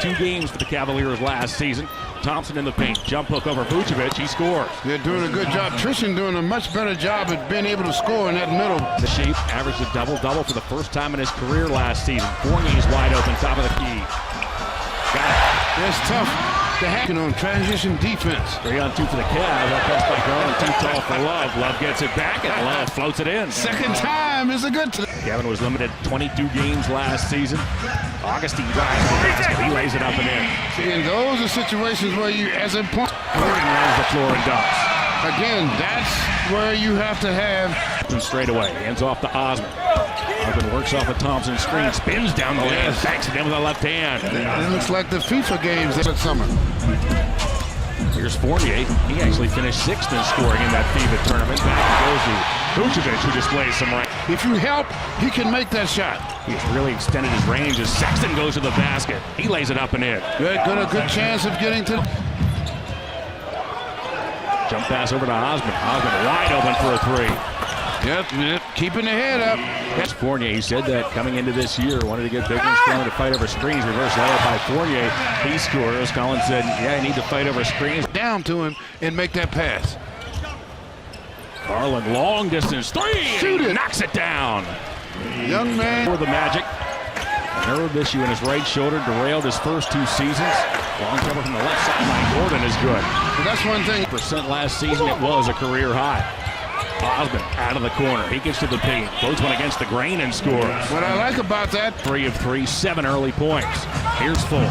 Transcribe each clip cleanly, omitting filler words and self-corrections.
2 games for the Cavaliers last season. Thompson in the paint, jump hook over Vucevic, he scores. They're doing a good job. Tristan doing a much better job at being able to score in that middle. The shape averaged a double-double for the first time in his career last season. Fournier's wide open, top of the key. Got it. It's tough to hack on transition defense. 3-on-2 for the Cavs. That comes by Garland, too tall for Love. Love gets it back, and Love floats it in. Second time is a good time. Kevin was limited 22 games last season. Augustine drives the basket. He lays it up and in. And those are situations where you, as a point, Gordon runs the floor and dunks. Again, that's where you have to have. Straight away, hands off to Osmond. Osmond works off a Thompson screen, spins down the lane, backs it in with the left hand. It looks like the FIFA games that summer. Here's Fournier. He actually finished 6th in scoring in that FIBA tournament. Back goes to Vucevic, who displays some range. If you help, he can make that shot. He's really extended his range as Sexton goes to the basket. He lays it up and in. A good chance of getting to. Jump pass over to Osmond. Osmond wide open for a 3. Yep, keeping the head up. That's Fournier. He said that coming into this year, wanted to get bigger and stronger to fight over screens. Reverse layup by Fournier. He scores. Collins said, yeah, I need to fight over screens. Down to him and make that pass. Garland, long distance 3. Shoot it. Knocks it down. Young man. For the Magic. A nerve issue in his right shoulder derailed his first 2 seasons. Long cover from the left sideline. Gordon is good. So that's one thing. % last season, it was a career high. Osmond out of the corner. He gets to the paint. Floats one against the grain and scores. What I like about that. 3 of 3, 7 early points. Here's Fultz.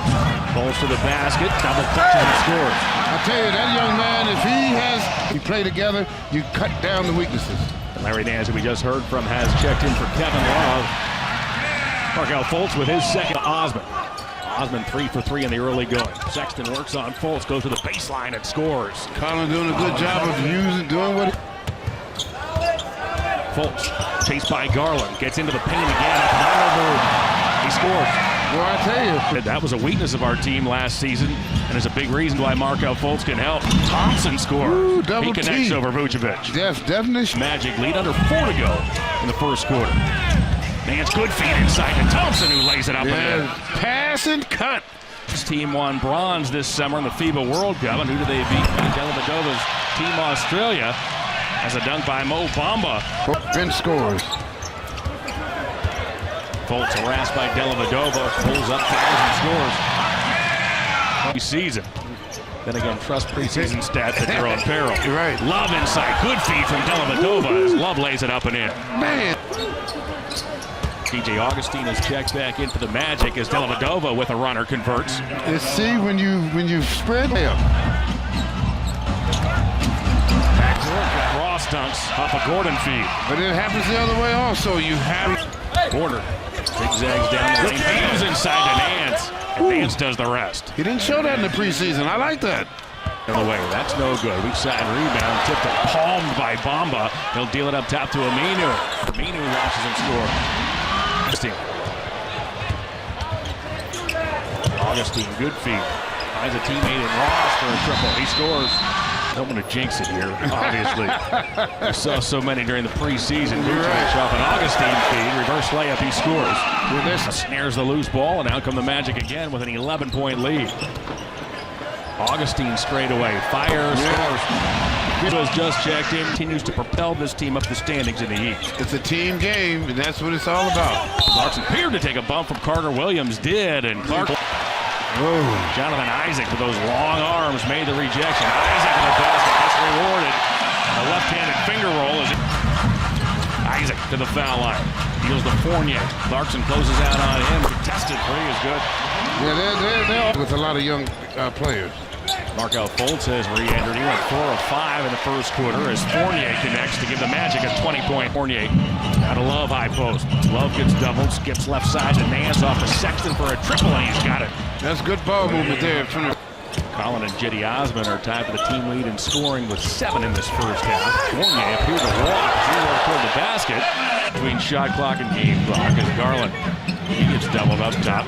Fultz to the basket. Double clutches and scores. I tell you, that young man, if you play together, you cut down the weaknesses. And Larry Nance, who we just heard from, has checked in for Kevin Love. Markelle Fultz with his second to Osmond. Osmond 3 for 3 in the early going. Sexton works on Fultz, goes to the baseline and scores. Collins doing a good job of doing what. Fultz chased by Garland, gets into the paint again. He scores. Well, I tell you, that was a weakness of our team last season, and is a big reason why Markelle Fultz can help. Thompson scores. Ooh, he connects over Vucevic. Definitely. Magic lead under 4 to go in the first quarter. Nance, good feed inside to Thompson, who lays it up and in. Pass and cut. This team won bronze this summer in the FIBA World Cup, and who do they beat? Dellavedova's team Australia. As a dunk by Mo Bamba. Bench scores. Fultz harassed by Dellavedova, pulls up, fouls, and scores. Season. Then again, trust preseason stats at your own peril. You're right. Love inside. Good feed from Dellavedova as Love lays it up and in. Man. DJ Augustine has checked back in for the Magic as Dellavedova with a runner converts. See, when you spread him. Cross dunks off a Gordon feed. But it happens the other way also. You have Gordon zigzags down the lane. Goes inside to Nance. And Nance does the rest. He didn't show that in the preseason. I like that. The way, that's no good. Weak side rebound, tipped and palmed by Bamba. He'll deal it up top to Aminu. Aminu launches and scores. Augustine, good feed. Finds a teammate in Ross for a triple. He scores. Don't want to jinx it here, obviously. We saw so many during the preseason. Vucevic off an Augustine feed, reverse layup, he scores. Snares the loose ball, and out come the Magic again with an 11-point lead. Augustine straight away, fires, scores. Was just checked in, continues to propel this team up the standings in the East. It's a team game, and that's what it's all about. Clarkson appeared to take a bump from Carter Williams, and Clark. Jonathan Isaac with those long arms made the rejection. Isaac in the basket gets rewarded. A left-handed finger roll as Isaac to the foul line. Deals to Fournier. Clarkson closes out on him. Contested 3 is good. Yeah, they're with a lot of young players. Markelle Fultz has re-entered. He went 4 of 5 in the first quarter as Fournier connects to give the Magic a 20-point. Fournier out of Love, high post. Love gets doubled, skips left side to Nance off to Sexton for a triple, and he's got it. That's good ball movement there. Colin and Jetty Osmond are tied for the team lead in scoring with 7 in this first half. Fournier appeared to walk 0 toward the basket between shot clock and game clock as Garland, he gets doubled up top.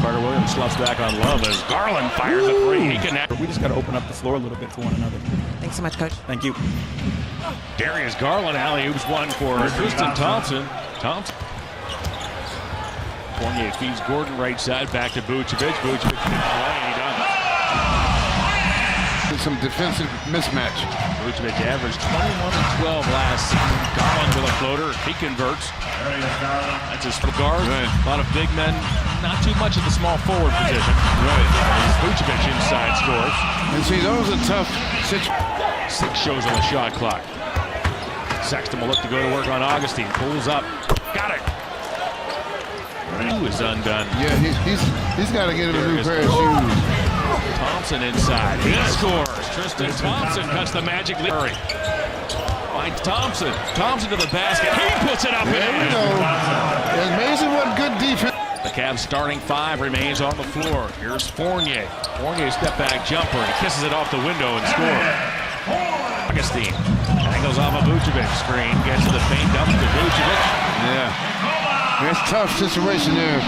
Carter Williams sloughs back on Love as Garland fires a 3. He connects. We just got to open up the floor a little bit for one another. Thanks so much, Coach. Thank you. Darius Garland alley-oops one for Tristan Thompson. Fournier feeds Gordon right side, back to Vucevic. Vucevic didn't play, and he done. Some defensive mismatch. Vucevic averaged 21 and 12 last season. Garland with a floater. He converts. That's his guard. Right. A lot of big men. Not too much at the small forward position. Right. Vucevic inside scores. And see, those are tough situations. 6 shows on the shot clock. Sexton will look to go to work on Augustine. Pulls up. Got it. Two is undone. Yeah, he's got to get him a new pair of shoes. Thompson inside. He scores. Tristan Thompson cuts the Magic lead. By Thompson. Thompson to the basket. He puts it up. There we go. Amazing what good defense. The Cavs starting 5 remains on the floor. Here's Fournier. Fournier step back jumper. He kisses it off the window and scores. Augustine angles off a Vucevic screen. Gets to the paint. Dumps to Vucevic. Yeah. That's a tough situation there.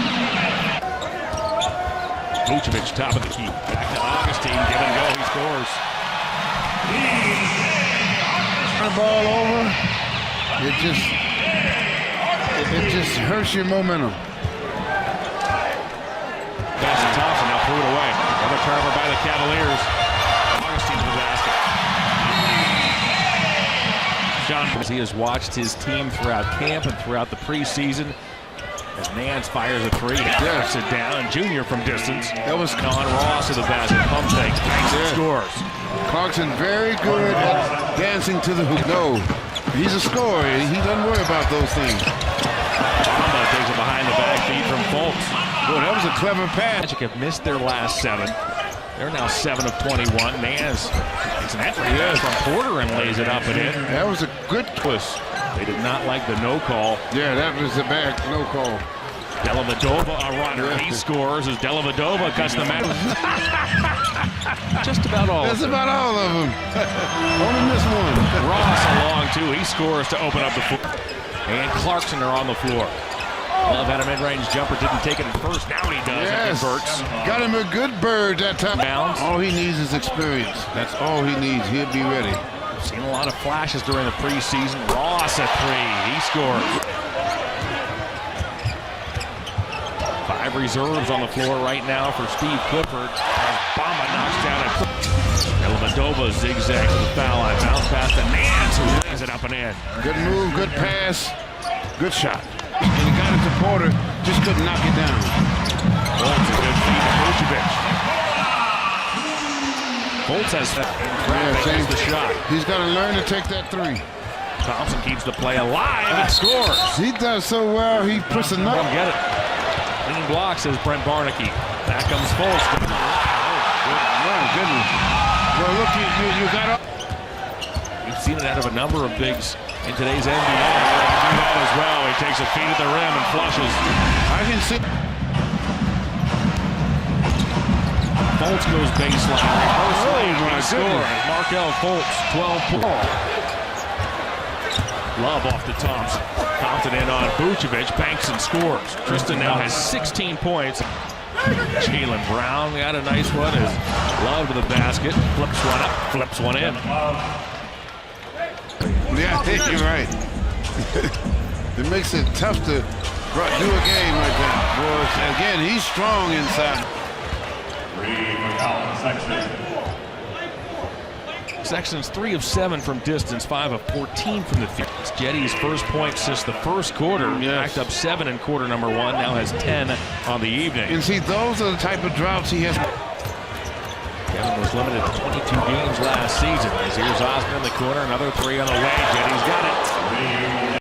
Vucevic top of the key. Back to Augustine. Give and go. He scores. Turn the ball over. It just hurts your momentum. Pass to Thompson. Now threw it away. Another turnover by the Cavaliers. Augustine to the basket. John, he has watched his team throughout camp and throughout the preseason. As Nance fires a 3, he knocks it down. Junior from distance. That was Con Ross to the basket. Pump fake. Scores. Clarkson very good at dancing to the hoop. No, he's a scorer. He doesn't worry about those things. Bamba takes it behind the back feed from Fultz. Boy, that was a clever pass. Magic have missed their last 7. They're now 7 of 21. Nance takes an entry from Porter and lays it up and in. That was a good twist. They did not like the no call. Yeah, that was a bad no call. Dellavedova, a runner. He scores as Dellavedova cuts the match. Just about all. That's about all of them. Only missed one. Ross along too. He scores to open up the floor. And Clarkson are on the floor. Love had a mid-range jumper, didn't take it at first. Now he does. Yes. It converts. Got him a good bird that time. Bounce. All he needs is experience. That's all he needs. He'll be ready. Seen a lot of flashes during the preseason. Ross at 3. He scores. 5 reserves on the floor right now for Steve Clifford. Bamba knocks down it. Dellavedova zigzags to the foul line. Bounce pass to Nance, who lays it up and in. Good move, good pass, good shot. And he got it to Porter, just couldn't knock it down. Fultz a good feed to Vucevic. Fultz has the shot. He's got to learn to take that 3. Thompson keeps the play alive and scores. He does so well. He puts Come another. get it. Clean block, says Brent Barnaky. Back comes Fultz. My goodness. Well, look, you got up. We've seen it out of a number of bigs in today's NBA. He do that as well. He takes a feed at the rim and flushes. I can see. Fultz goes baseline. Reverse lane. My Score. goodness. Markelle Fultz, 12 points. Love off to Thompson. Thompson in on Vucevic. Banks and scores. Tristan now has 16 points. Jaylen Brown got a nice one as Love to the basket. Flips one up. Flips one in. Yeah, I think you're right. It makes it tough to do a game like that. Boy, again, he's strong inside. Sexton's 3 of 7 from distance, 5 of 14 from the field. It's Jetty's first point since the first quarter. Yes. Backed up 7 in quarter number 1. Now has 10 on the evening. And see, those are the type of droughts he has. Kevin was limited to 22 games last season. As here's Osman in the corner, another 3 on the way. Jetty's got it.